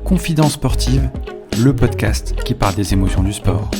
Confidence sportive, le podcast qui parle des émotions du sport.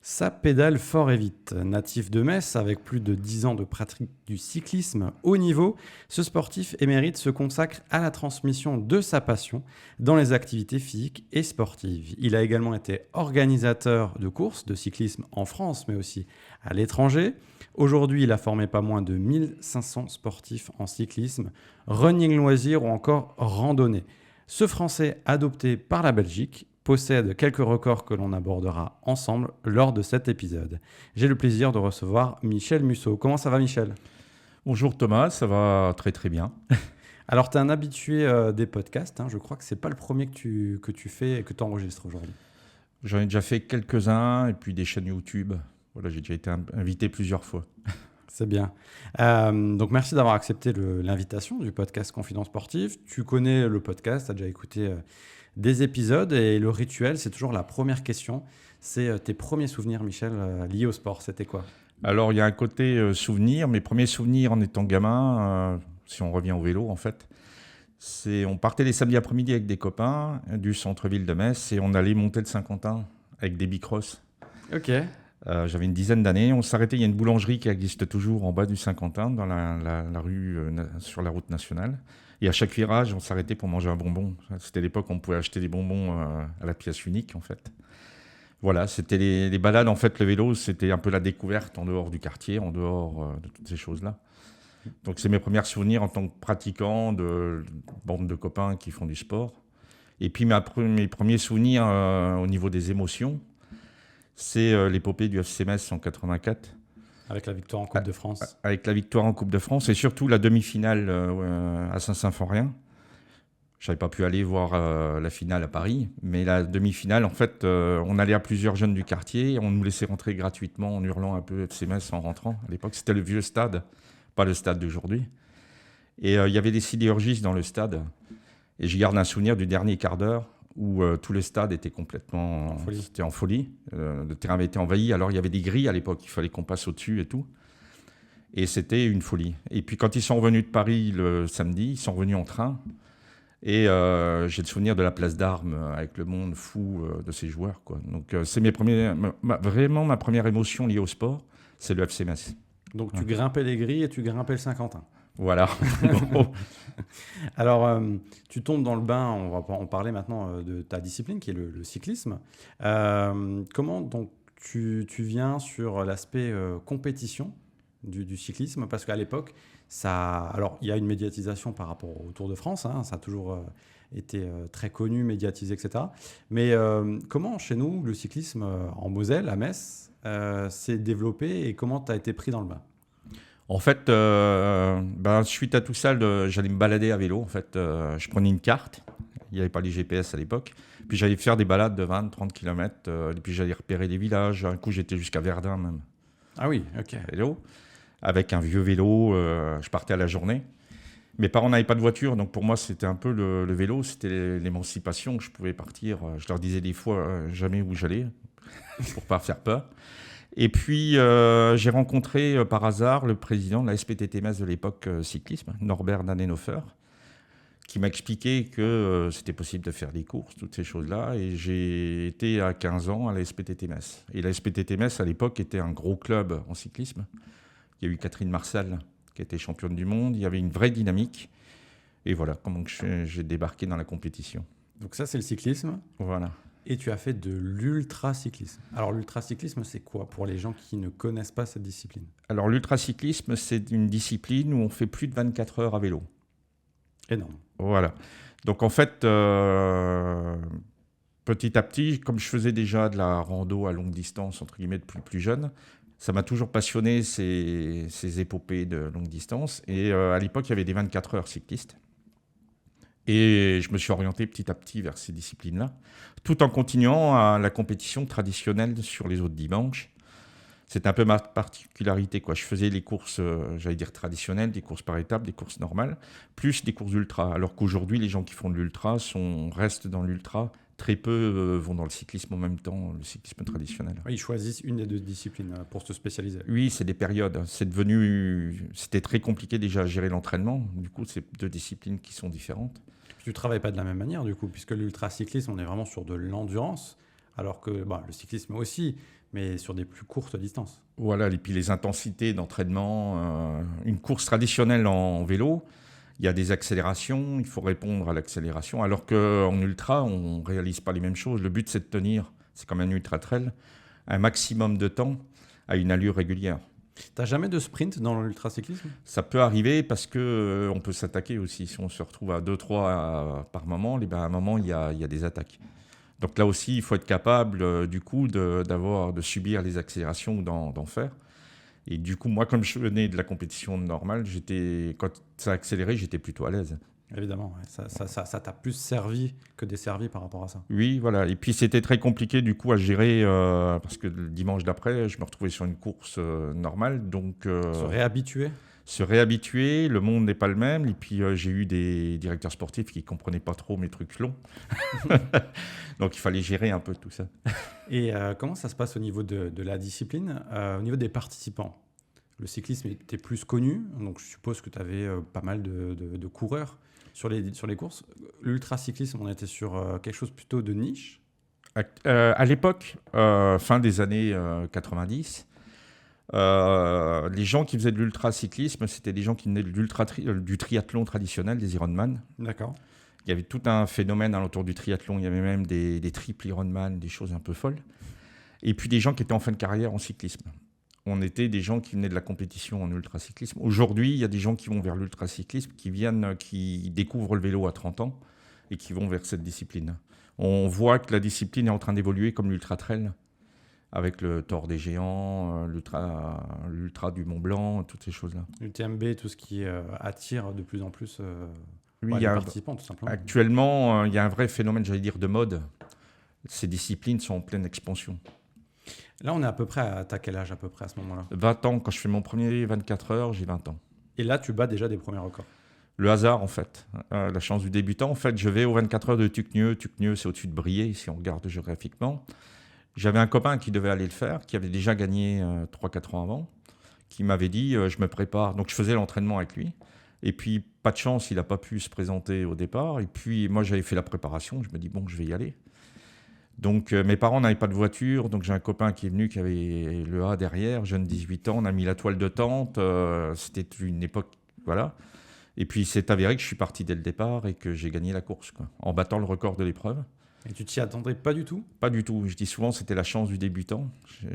Ça pédale fort et vite. Natif de Metz, avec plus de 10 ans de pratique du cyclisme haut niveau, ce sportif émérite se consacre à la transmission de sa passion dans les activités physiques et sportives. Il a également été organisateur de courses de cyclisme en France, mais aussi à l'étranger. Aujourd'hui, il a formé pas moins de 1500 sportifs en cyclisme, running loisirs ou encore randonnée. Ce Français, adopté par la Belgique, possède quelques records que l'on abordera ensemble lors de cet épisode. J'ai le plaisir de recevoir Michel Musso. Comment ça va, Michel ? Bonjour Thomas, ça va très très bien. Alors, tu es un habitué des podcasts. Je crois que ce n'est pas le premier que tu fais et que tu enregistres aujourd'hui. J'en ai déjà fait quelques-uns et puis des chaînes YouTube. Voilà, j'ai déjà été invité plusieurs fois. C'est bien. Donc, merci d'avoir accepté l'invitation du podcast Confidence sportive. Tu connais le podcast, tu as déjà écouté des épisodes et le rituel, c'est toujours la première question. C'est tes premiers souvenirs, Michel, liés au sport. C'était quoi ? Alors, il y a un côté souvenir. Mes premiers souvenirs en étant gamin, si on revient au vélo en fait, on partait les samedis après-midi avec des copains du centre-ville de Metz et on allait monter le Saint-Quentin avec des bicrosses. Ok. J'avais une dizaine d'années. On s'arrêtait, il y a une boulangerie qui existe toujours en bas du Saint-Quentin, dans la rue sur la route nationale. Et à chaque virage, on s'arrêtait pour manger un bonbon. C'était l'époque où on pouvait acheter des bonbons à la pièce unique, en fait. Voilà, c'était les balades. En fait, le vélo, c'était un peu la découverte en dehors du quartier, en dehors de toutes ces choses-là. Donc, c'est mes premiers souvenirs en tant que pratiquant de bande de copains qui font du sport. Et puis, mes premiers souvenirs au niveau des émotions, c'est l'épopée du FC Metz en 84. Avec la victoire en Coupe de France. Avec la victoire en Coupe de France et surtout la demi-finale à Saint-Symphorien. Je n'avais pas pu aller voir la finale à Paris, mais la demi-finale, en fait, on allait à plusieurs jeunes du quartier et on nous laissait rentrer gratuitement en hurlant un peu FC Metz en rentrant. À l'époque, c'était le vieux stade, pas le stade d'aujourd'hui. Et il y avait des sidérurgistes dans le stade. Et je garde un souvenir du dernier quart d'heure où tout le stade était complètement en folie. Le terrain avait été envahi. Alors, il y avait des grilles à l'époque. Il fallait qu'on passe au-dessus et tout. Et c'était une folie. Et puis, quand ils sont revenus de Paris le samedi, ils sont revenus en train. Et j'ai le souvenir de la place d'Armes avec le monde fou de ces joueurs, quoi. Donc, c'est vraiment ma première émotion liée au sport. C'est le FC Metz. Donc, tu grimpais les grilles et tu grimpais le Saint-Quentin. Voilà. Alors, tu tombes dans le bain, on va en parler maintenant de ta discipline qui est le cyclisme. Comment donc tu viens sur l'aspect compétition du cyclisme ? Parce qu'à l'époque, alors il y a une médiatisation par rapport au Tour de France, ça a toujours été très connu, médiatisé, etc. Mais comment chez nous, le cyclisme en Moselle, à Metz, s'est développé et comment tu as été pris dans le bain ? En fait, suite à tout ça, j'allais me balader à vélo. En fait, je prenais une carte. Il n'y avait pas les GPS à l'époque. Puis j'allais faire des balades de 20-30 km. Et puis j'allais repérer des villages. Un coup, j'étais jusqu'à Verdun même. Ah oui, ok. Vélo. Avec un vieux vélo, je partais à la journée. Mes parents n'avaient pas de voiture, donc pour moi, c'était un peu le vélo. C'était l'émancipation. Je pouvais partir. Je leur disais des fois jamais où j'allais pour pas faire peur. Et puis, j'ai rencontré par hasard le président de la SPTT Metz de l'époque cyclisme, Norbert Dannenhofer, qui m'a expliqué que c'était possible de faire des courses, toutes ces choses-là. Et j'ai été à 15 ans à la SPTT Metz. Et la SPTT Metz, à l'époque, était un gros club en cyclisme. Il y a eu Catherine Marcel, qui était championne du monde. Il y avait une vraie dynamique. Et voilà comment j'ai débarqué dans la compétition. Donc ça, c'est le cyclisme. Voilà. Et tu as fait de l'ultracyclisme. Alors, l'ultracyclisme, c'est quoi pour les gens qui ne connaissent pas cette discipline ? Alors, l'ultracyclisme, c'est une discipline où on fait plus de 24 heures à vélo. Énorme. Voilà. Donc, en fait, petit à petit, comme je faisais déjà de la rando à longue distance, entre guillemets, depuis plus jeune, ça m'a toujours passionné, ces épopées de longue distance. Et à l'époque, il y avait des 24 heures cyclistes. Et je me suis orienté petit à petit vers ces disciplines-là, tout en continuant à la compétition traditionnelle sur les autres dimanches. C'était un peu ma particularité, quoi. Je faisais les courses, j'allais dire traditionnelles, des courses par étapes, des courses normales, plus des courses ultra. Alors qu'aujourd'hui, les gens qui font de l'ultra restent dans l'ultra Très peu vont dans le cyclisme en même temps, le cyclisme traditionnel. Ils choisissent une des deux disciplines pour se spécialiser. Oui, c'est des périodes. C'était très compliqué déjà à gérer l'entraînement. Du coup, c'est deux disciplines qui sont différentes. Tu ne travailles pas de la même manière, du coup, puisque l'ultracyclisme, on est vraiment sur de l'endurance, alors que le cyclisme aussi, mais sur des plus courtes distances. Voilà, et puis les intensités d'entraînement. Une course traditionnelle en vélo, il y a des accélérations, il faut répondre à l'accélération, alors qu'en ultra, on ne réalise pas les mêmes choses. Le but, c'est de tenir, c'est comme un ultra-trail, un maximum de temps à une allure régulière. T'as jamais de sprint dans l'ultracyclisme? Ça peut arriver parce que on peut s'attaquer aussi. Si on se retrouve à 2-3 par moment, à un moment, il y a des attaques. Donc là aussi, il faut être capable, du coup, de subir les accélérations ou d'en faire. Et du coup, moi, comme je venais de la compétition normale, quand ça accélérait, j'étais plutôt à l'aise. Évidemment, ouais. Ça t'a plus servi que desservi par rapport à ça. Oui, voilà. Et puis, c'était très compliqué, du coup, à gérer, parce que le dimanche d'après, je me retrouvais sur une course normale. Donc, Se réhabituer? Se réhabituer, le monde n'est pas le même. Et puis, j'ai eu des directeurs sportifs qui ne comprenaient pas trop mes trucs longs. Donc, il fallait gérer un peu tout ça. Et comment ça se passe au niveau de la discipline, au niveau des participants? Le cyclisme était plus connu, donc je suppose que tu avais pas mal de coureurs sur les courses. L'ultracyclisme, on était sur quelque chose plutôt de niche. À l'époque, fin des années 90, les gens qui faisaient de l'ultracyclisme, c'était des gens qui venaient du triathlon traditionnel, des Ironman. D'accord. Il y avait tout un phénomène autour du triathlon. Il y avait même des triples Ironman, des choses un peu folles. Et puis des gens qui étaient en fin de carrière en cyclisme. On était des gens qui venaient de la compétition en ultracyclisme. Aujourd'hui, il y a des gens qui vont vers l'ultracyclisme, qui découvrent le vélo à 30 ans et qui vont vers cette discipline. On voit que la discipline est en train d'évoluer comme l'ultra-trail, avec le Tour des Géants, l'ultra du Mont Blanc, toutes ces choses-là. L'UTMB, tout ce qui attire de plus en plus Oui, les participants, tout simplement. Actuellement, il y a un vrai phénomène, j'allais dire, de mode. Ces disciplines sont en pleine expansion. Là, on est à peu près t'as quel âge à peu près à ce moment-là? 20 ans, quand je fais mon premier 24 heures, j'ai 20 ans. Et là, tu bats déjà des premiers records. Le hasard, en fait. La chance du débutant. En fait, je vais aux 24 heures de Tucnieux. Tucnieux, c'est au-dessus de Briey, si on regarde géographiquement. J'avais un copain qui devait aller le faire, qui avait déjà gagné 3-4 ans avant, qui m'avait dit je me prépare. Donc, je faisais l'entraînement avec lui. Et puis, pas de chance, il n'a pas pu se présenter au départ. Et puis, moi, j'avais fait la préparation. Je me dis bon, je vais y aller. Donc, mes parents n'avaient pas de voiture. Donc, j'ai un copain qui est venu, qui avait le A derrière, jeune 18 ans. On a mis la toile de tente. C'était une époque, voilà. Et puis, il s'est avéré que je suis parti dès le départ et que j'ai gagné la course, quoi, en battant le record de l'épreuve. Et tu t'y attendais pas du tout? Pas du tout. Je dis souvent, c'était la chance du débutant.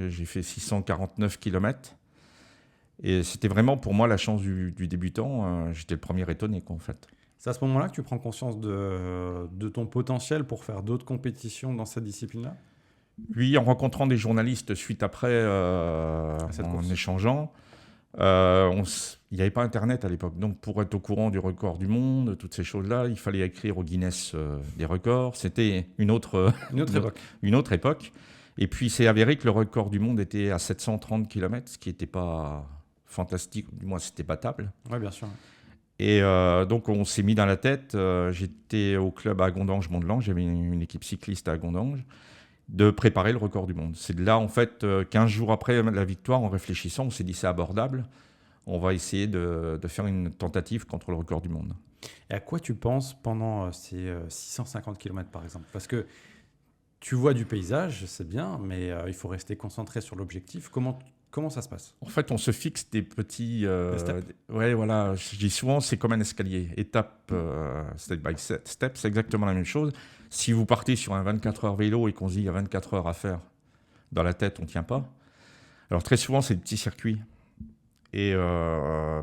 J'ai fait 649 km. Et c'était vraiment pour moi la chance du débutant. J'étais le premier étonné, quoi, en fait. C'est à ce moment-là que tu prends conscience de ton potentiel pour faire d'autres compétitions dans cette discipline-là? Oui, en rencontrant des journalistes suite après, en échangeant. Il n'y avait pas Internet à l'époque. Donc, pour être au courant du record du monde, toutes ces choses-là, il fallait écrire au Guinness des records. C'était une autre époque. Une autre époque. Et puis, c'est avéré que le record du monde était à 730 km, ce qui n'était pas fantastique, du moins, c'était battable. Oui, bien sûr. Et donc, on s'est mis dans la tête. J'étais au club à Gondange-Mont-de-Lange. J'avais une équipe cycliste à Gondange, de préparer le record du monde. C'est de là, en fait, 15 jours après la victoire, en réfléchissant, on s'est dit c'est abordable. On va essayer de faire une tentative contre le record du monde. Et à quoi tu penses pendant ces 650 km, par exemple? Parce que tu vois du paysage, c'est bien, mais il faut rester concentré sur l'objectif. Comment ça se passe? En fait, on se fixe des petits... ouais, voilà. Je dis souvent, c'est comme un escalier. Étape, step by step, c'est exactement la même chose. Si vous partez sur un 24 heures vélo et qu'on se dit qu'il y a 24 heures à faire, dans la tête, on ne tient pas. Alors, très souvent, c'est des petits circuits. Et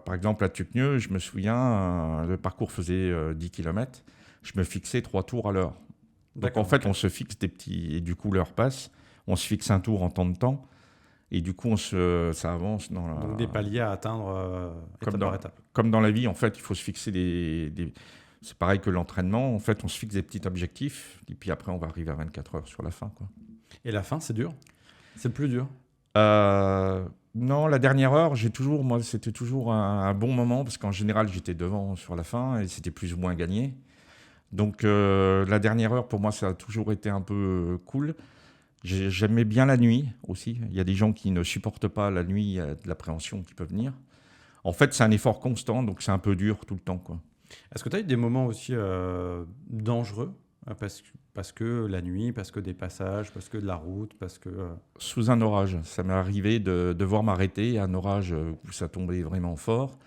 par exemple, à Tucnieux, je me souviens, le parcours faisait 10 km. Je me fixais 3 tours à l'heure. Donc, en fait, on se fixe des petits... Et du coup, l'heure passe. On se fixe un tour en temps de temps. Et du coup, ça avance dans la... Donc des paliers à atteindre étape par étape. Comme dans la vie, en fait, il faut se fixer des... C'est pareil que l'entraînement. En fait, on se fixe des petits objectifs. Et puis après, on va arriver à 24 heures sur la fin, quoi. Et la fin, c'est dur? C'est le plus dur? Non, la dernière heure, c'était toujours un bon moment. Parce qu'en général, j'étais devant sur la fin. Et c'était plus ou moins gagné. Donc la dernière heure, pour moi, ça a toujours été un peu cool. J'aimais bien la nuit aussi. Il y a des gens qui ne supportent pas la nuit, il y a de l'appréhension qui peut venir. En fait, c'est un effort constant, donc c'est un peu dur tout le temps, quoi. Est-ce que tu as eu des moments aussi dangereux parce que la nuit, parce que des passages, parce que de la route, parce que... Sous un orage, ça m'est arrivé de devoir m'arrêter, un orage où ça tombait vraiment fort,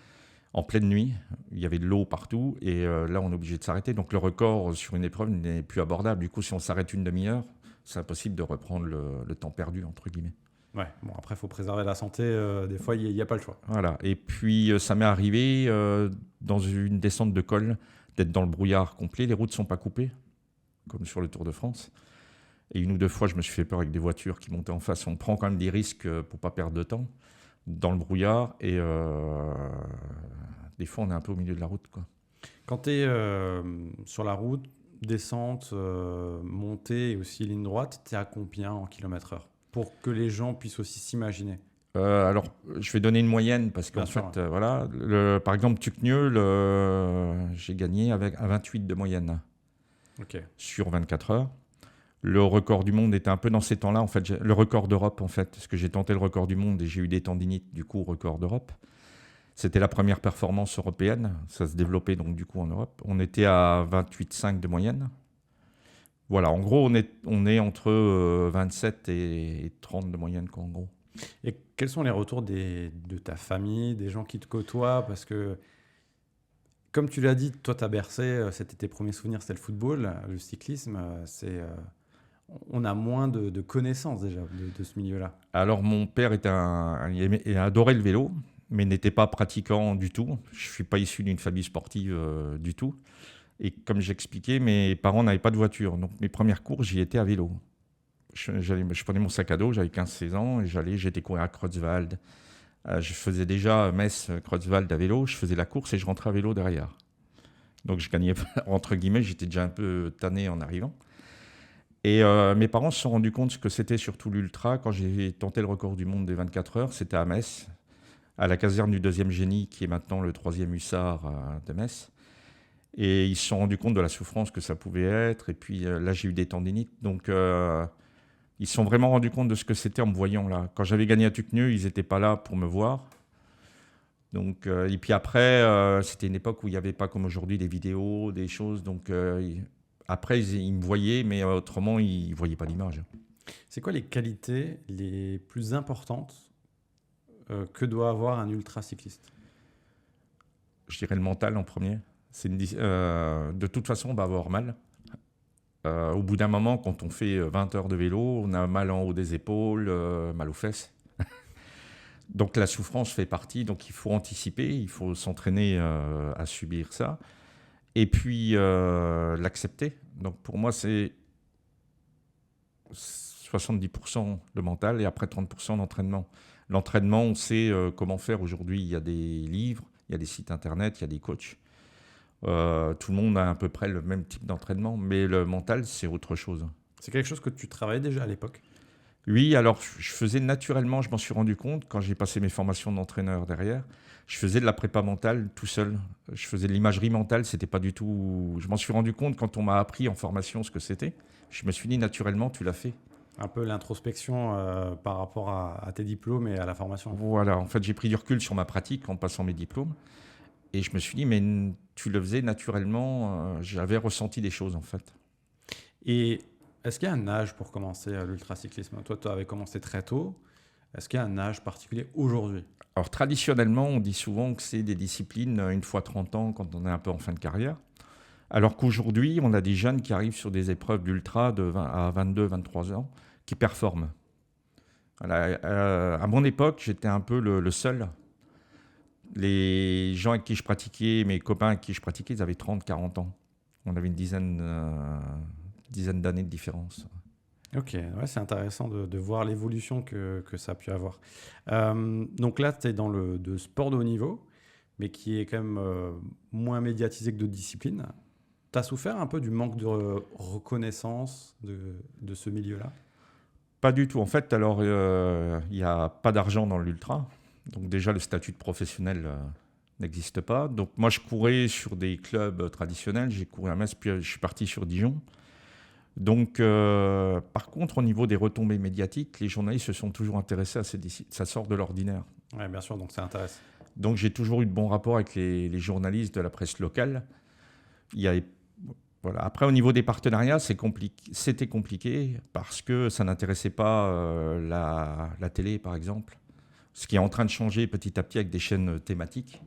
en pleine nuit, il y avait de l'eau partout, et là on est obligé de s'arrêter. Donc le record sur une épreuve n'est plus abordable. Du coup, si on s'arrête une demi-heure, c'est impossible de reprendre le temps perdu, entre guillemets. Ouais, bon après il faut préserver la santé, des fois il n'y a pas le choix. Voilà. Et puis ça m'est arrivé dans une descente de col d'être dans le brouillard complet. Les routes ne sont pas coupées, comme sur le Tour de France. Et une ou deux fois, je me suis fait peur avec des voitures qui montaient en face. On prend quand même des risques pour ne pas perdre de temps dans le brouillard. Et des fois, on est un peu au milieu de la route, quoi. Quand tu es sur la route, descente, montée et aussi ligne droite, tu es à combien en kilomètres/heure? Pour que les gens puissent aussi s'imaginer. Alors, je vais donner une moyenne parce qu'en Bien sûr, fait, voilà, par exemple, Tucnieux, j'ai gagné avec un 28 de moyenne Ok. sur 24 heures. Le record du monde était un peu dans ces temps-là. En fait, le record d'Europe, en fait, parce que j'ai tenté le record du monde et j'ai eu des tendinites, du coup, record d'Europe. C'était la première performance européenne. Ça se développait donc du coup en Europe. On était à 28,5 de moyenne. Voilà, en gros, on est entre 27 et 30 de moyenne, quoi, en gros. Et quels sont les retours de ta famille, des gens qui te côtoient? Parce que, comme tu l'as dit, toi, tu as bercé, c'était tes premiers souvenirs, c'était le football, le cyclisme. On a moins de connaissances déjà de ce milieu-là. Alors, mon père il adorait le vélo, mais n'était pas pratiquant du tout. Je ne suis pas issu d'une famille sportive du tout. Et comme j'expliquais, mes parents n'avaient pas de voiture. Donc, mes premières courses, j'y étais à vélo. Je prenais mon sac à dos, j'avais 15-16 ans, et j'étais courir à Creutzwald. Je faisais déjà Metz-Creutzwald à vélo, je faisais la course et je rentrais à vélo derrière. Donc je gagnais, entre guillemets, j'étais déjà un peu tanné en arrivant. Et mes parents se sont rendus compte que c'était surtout l'ultra. Quand j'ai tenté le record du monde des 24 heures, c'était à Metz, à la caserne du 2e génie, qui est maintenant le 3e hussard de Metz. Et ils se sont rendus compte de la souffrance que ça pouvait être. Et puis là, j'ai eu des tendinites. Donc ils se sont vraiment rendus compte de ce que c'était en me voyant là. Quand j'avais gagné à Tucnieux, ils n'étaient pas là pour me voir. Donc, et puis après, c'était une époque où il n'y avait pas comme aujourd'hui des vidéos, des choses. Donc après, ils me voyaient, mais autrement, ils ne voyaient pas l'image. C'est quoi les qualités les plus importantes que doit avoir un ultra-cycliste? Je dirais le mental en premier. De toute façon, on va avoir mal. Au bout d'un moment, quand on fait 20 heures de vélo, on a mal en haut des épaules, mal aux fesses. Donc la souffrance fait partie, donc il faut anticiper, il faut s'entraîner à subir ça. Et puis l'accepter. Donc pour moi, c'est 70% le mental et après 30% l'entraînement. L'entraînement, on sait comment faire aujourd'hui. Il y a des livres, il y a des sites internet, il y a des coachs. Tout le monde a à peu près le même type d'entraînement, mais le mental, c'est autre chose. C'est quelque chose que tu travaillais déjà à l'époque? Oui, alors je faisais naturellement, je m'en suis rendu compte quand j'ai passé mes formations d'entraîneur derrière. Je faisais de la prépa mentale tout seul. Je faisais de l'imagerie mentale, c'était pas du tout. Je m'en suis rendu compte quand on m'a appris en formation ce que c'était. Je me suis dit naturellement, tu l'as fait. Un peu l'introspection par rapport à tes diplômes et à la formation. Voilà, en fait, j'ai pris du recul sur ma pratique en passant mes diplômes. Et je me suis dit, mais tu le faisais naturellement, j'avais ressenti des choses en fait. Et est-ce qu'il y a un âge pour commencer l'ultracyclisme? Toi, tu avais commencé très tôt. Est-ce qu'il y a un âge particulier aujourd'hui? Alors traditionnellement, on dit souvent que c'est des disciplines une fois 30 ans quand on est un peu en fin de carrière. Alors qu'aujourd'hui, on a des jeunes qui arrivent sur des épreuves d'ultra à 22, 23 ans qui performent. Voilà, à mon époque, j'étais un peu le seul. Les gens avec qui je pratiquais, mes copains avec qui je pratiquais, ils avaient 30, 40 ans. On avait une dizaine d'années de différence. Ok, ouais, c'est intéressant de voir l'évolution que ça a pu avoir. Donc là, tu es dans de sport de haut niveau, mais qui est quand même moins médiatisé que d'autres disciplines. Tu as souffert un peu du manque de reconnaissance de ce milieu-là? Pas du tout. En fait, alors, il n'y a pas d'argent dans l'ultra. Donc déjà, le statut de professionnel n'existe pas. Donc moi, je courais sur des clubs traditionnels. J'ai couru à Metz, puis je suis parti sur Dijon. Donc, par contre, au niveau des retombées médiatiques, les journalistes se sont toujours intéressés à ces disciplines. Ça sort de l'ordinaire. Oui, bien sûr, donc ça intéresse. Donc, j'ai toujours eu de bons rapports avec les journalistes de la presse locale. Il y a, voilà. Après, au niveau des partenariats, c'était compliqué parce que ça n'intéressait pas la télé, par exemple. Ce qui est en train de changer petit à petit avec des chaînes thématiques.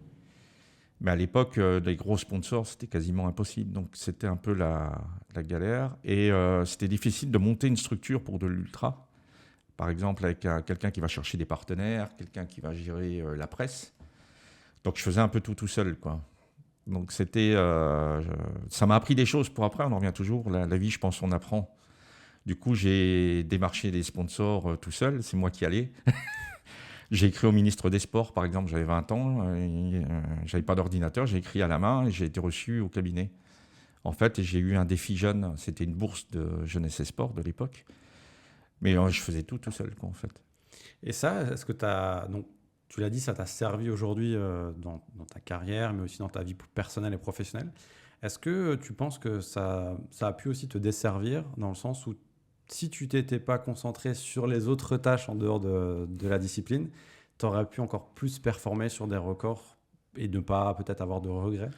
Mais à l'époque, les gros sponsors, c'était quasiment impossible. Donc, c'était un peu la galère. Et c'était difficile de monter une structure pour de l'ultra. Par exemple, avec quelqu'un qui va chercher des partenaires, quelqu'un qui va gérer la presse. Donc, je faisais un peu tout seul, quoi. Donc, ça m'a appris des choses pour après. On en revient toujours. La vie, je pense, on apprend. Du coup, j'ai démarché des sponsors tout seul. C'est moi qui allais. J'ai écrit au ministre des Sports, par exemple, j'avais 20 ans, j'avais pas d'ordinateur, j'ai écrit à la main et j'ai été reçu au cabinet. En fait, j'ai eu un défi jeune, c'était une bourse de jeunesse et sport de l'époque, mais je faisais tout seul, quoi, en fait. Et ça, est-ce que donc, tu l'as dit, ça t'a servi aujourd'hui dans ta carrière, mais aussi dans ta vie personnelle et professionnelle. Est-ce que tu penses que ça a pu aussi te desservir dans le sens où si tu t'étais pas concentré sur les autres tâches en dehors de la discipline, tu aurais pu encore plus performer sur des records et ne pas peut-être avoir de regrets?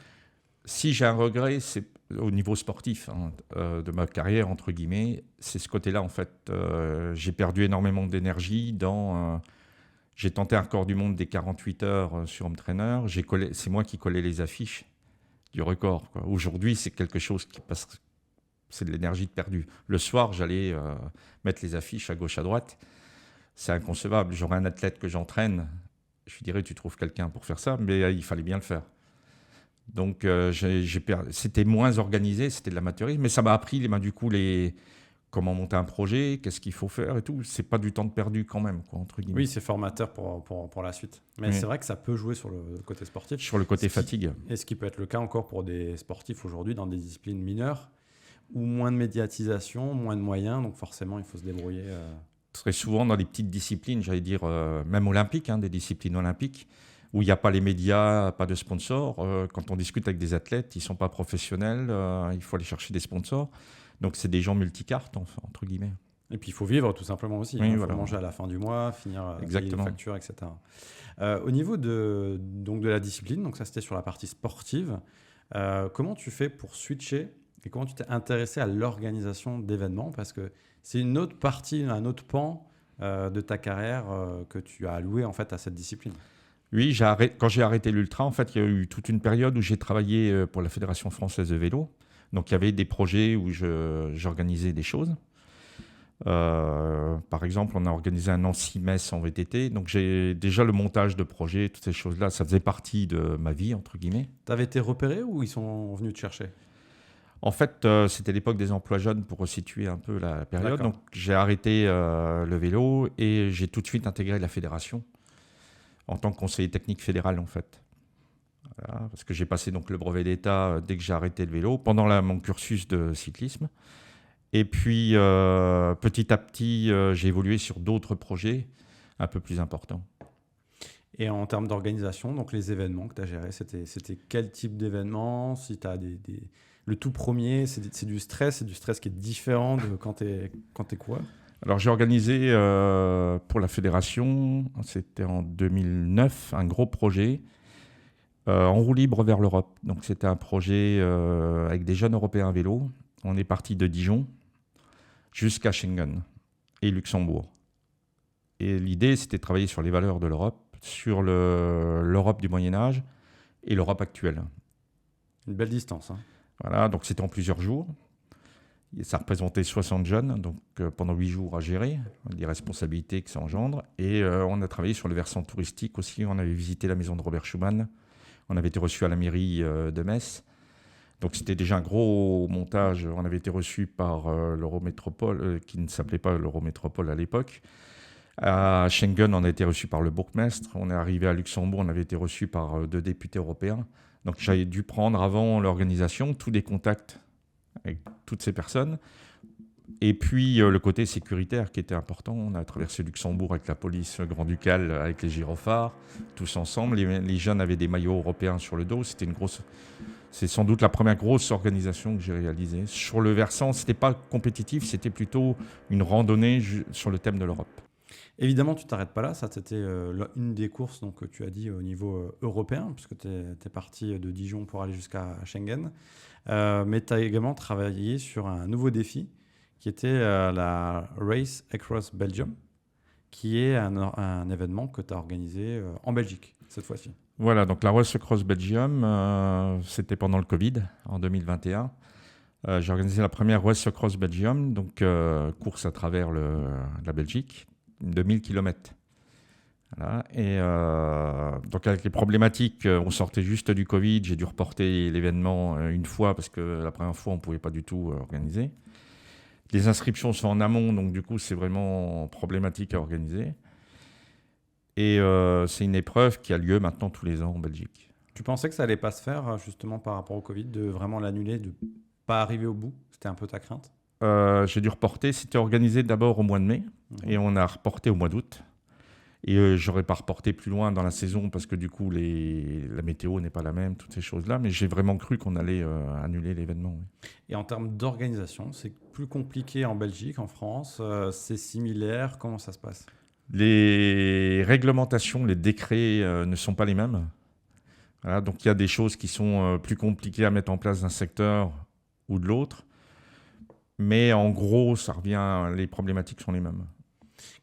Si j'ai un regret, c'est au niveau sportif de ma carrière, entre guillemets, c'est ce côté-là, en fait. J'ai perdu énormément d'énergie j'ai tenté un record du monde des 48 heures sur Home Trainer. C'est moi qui collais les affiches du record, quoi. Aujourd'hui, c'est quelque chose qui passe. C'est de l'énergie perdue. Le soir, j'allais mettre les affiches à gauche, à droite. C'est inconcevable. J'aurais un athlète que j'entraîne. Je lui dirais, tu trouves quelqu'un pour faire ça, mais il fallait bien le faire. Donc, c'était moins organisé, c'était de l'amateurisme, mais ça m'a appris, du coup, comment monter un projet, qu'est-ce qu'il faut faire et tout. C'est pas du temps de perdu quand même, quoi, entre guillemets. Oui, c'est formateur pour la suite. Mais Oui. c'est vrai que ça peut jouer sur le côté sportif. Sur le côté fatigue. Et ce qui peut être le cas encore pour des sportifs aujourd'hui dans des disciplines mineures, ou moins de médiatisation, moins de moyens, donc forcément il faut se débrouiller. Très souvent dans les petites disciplines, j'allais dire même olympiques, des disciplines olympiques, où il n'y a pas les médias, pas de sponsors. Quand on discute avec des athlètes, ils ne sont pas professionnels, il faut aller chercher des sponsors. Donc c'est des gens multicartes, entre guillemets. Et puis il faut vivre tout simplement aussi. Oui, Il faut voilà. manger à la fin du mois, finir payer les factures, etc. Au niveau de la discipline, donc ça c'était sur la partie sportive, comment tu fais pour switcher et comment tu t'es intéressé à l'organisation d'événements? Parce que c'est une autre partie, un autre pan de ta carrière que tu as alloué en fait à cette discipline. Oui, quand j'ai arrêté l'ultra, en fait, il y a eu toute une période où j'ai travaillé pour la Fédération française de vélo. Donc il y avait des projets où j'organisais des choses. Par exemple, on a organisé un Nancy-Metz en VTT. Donc j'ai déjà le montage de projets, toutes ces choses-là, ça faisait partie de ma vie, entre guillemets. Tu avais été repéré ou ils sont venus te chercher? En fait, c'était l'époque des emplois jeunes pour resituer un peu la période. D'accord. Donc j'ai arrêté le vélo et j'ai tout de suite intégré la fédération en tant que conseiller technique fédéral, en fait. Voilà, parce que j'ai passé donc le brevet d'État dès que j'ai arrêté le vélo, pendant mon cursus de cyclisme. Et puis, petit à petit, j'ai évolué sur d'autres projets un peu plus importants. Et en termes d'organisation, donc les événements que tu as gérés, c'était quel type d'événements? Si tu as le tout premier, c'est du stress qui est différent de quand tu es coureur? Alors, j'ai organisé pour la fédération, c'était en 2009, un gros projet en roue libre vers l'Europe. Donc, c'était un projet avec des jeunes Européens à vélo. On est parti de Dijon jusqu'à Schengen et Luxembourg. Et l'idée, c'était de travailler sur les valeurs de l'Europe, sur l'Europe du Moyen-Âge et l'Europe actuelle. Une belle distance. Voilà, donc c'était en plusieurs jours. Et ça représentait 60 jeunes, donc pendant 8 jours à gérer, les responsabilités que ça engendre. Et on a travaillé sur le versant touristique aussi. On avait visité la maison de Robert Schuman. On avait été reçus à la mairie de Metz. Donc c'était déjà un gros montage. On avait été reçus par l'Eurométropole, qui ne s'appelait pas l'Eurométropole à l'époque. À Schengen, on a été reçus par le bourgmestre. On est arrivé à Luxembourg, on avait été reçus par 2 députés européens. Donc j'avais dû prendre avant l'organisation tous les contacts avec toutes ces personnes, Et puis le côté sécuritaire qui était important. On a traversé Luxembourg avec la police grand-ducale, avec les gyrophares, tous ensemble. Les jeunes avaient des maillots européens sur le dos. C'est sans doute la première grosse organisation que j'ai réalisée. Sur le versant, c'était pas compétitif, c'était plutôt une randonnée sur le thème de l'Europe. Évidemment, tu t'arrêtes pas là. Ça, c'était une des courses donc, que tu as dit au niveau européen, puisque tu es parti de Dijon pour aller jusqu'à Schengen. Mais tu as également travaillé sur un nouveau défi qui était la Race Across Belgium, qui est un événement que tu as organisé en Belgique cette fois-ci. Voilà, donc la Race Across Belgium, c'était pendant le Covid, en 2021. J'ai organisé la première Race Across Belgium, donc course à travers la Belgique, de 1000 km. Voilà. Et donc avec les problématiques, on sortait juste du Covid, j'ai dû reporter l'événement une fois parce que la première fois on ne pouvait pas du tout organiser. Les inscriptions sont en amont, donc du coup c'est vraiment problématique à organiser. Et c'est une épreuve qui a lieu maintenant tous les ans en Belgique. Tu pensais que ça allait pas se faire justement par rapport au Covid, de vraiment l'annuler, de pas arriver au bout? C'était un peu ta crainte? J'ai dû reporter, c'était organisé d'abord au mois de mai et on a reporté au mois d'août. Et j'aurais pas reporté plus loin dans la saison parce que du coup la météo n'est pas la même, toutes ces choses-là. Mais j'ai vraiment cru qu'on allait annuler l'événement. Oui. Et en termes d'organisation, c'est plus compliqué en Belgique, en France, c'est similaire, comment ça se passe? Les réglementations, les décrets ne sont pas les mêmes. Voilà, donc il y a des choses qui sont plus compliquées à mettre en place d'un secteur ou de l'autre. Mais en gros, les problématiques sont les mêmes.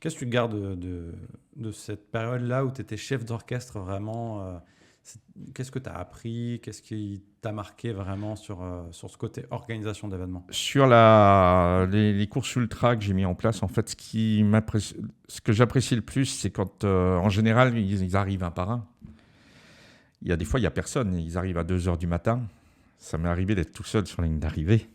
Qu'est-ce que tu gardes de cette période-là où tu étais chef d'orchestre vraiment qu'est-ce que tu as appris? Qu'est-ce qui t'a marqué vraiment sur ce côté organisation d'événements? Sur les courses ultra que j'ai mis en place, en fait, ce que j'apprécie le plus, c'est quand, en général, ils arrivent un par un. Il y a des fois, il n'y a personne. Ils arrivent à 2 heures du matin. Ça m'est arrivé d'être tout seul sur la ligne d'arrivée.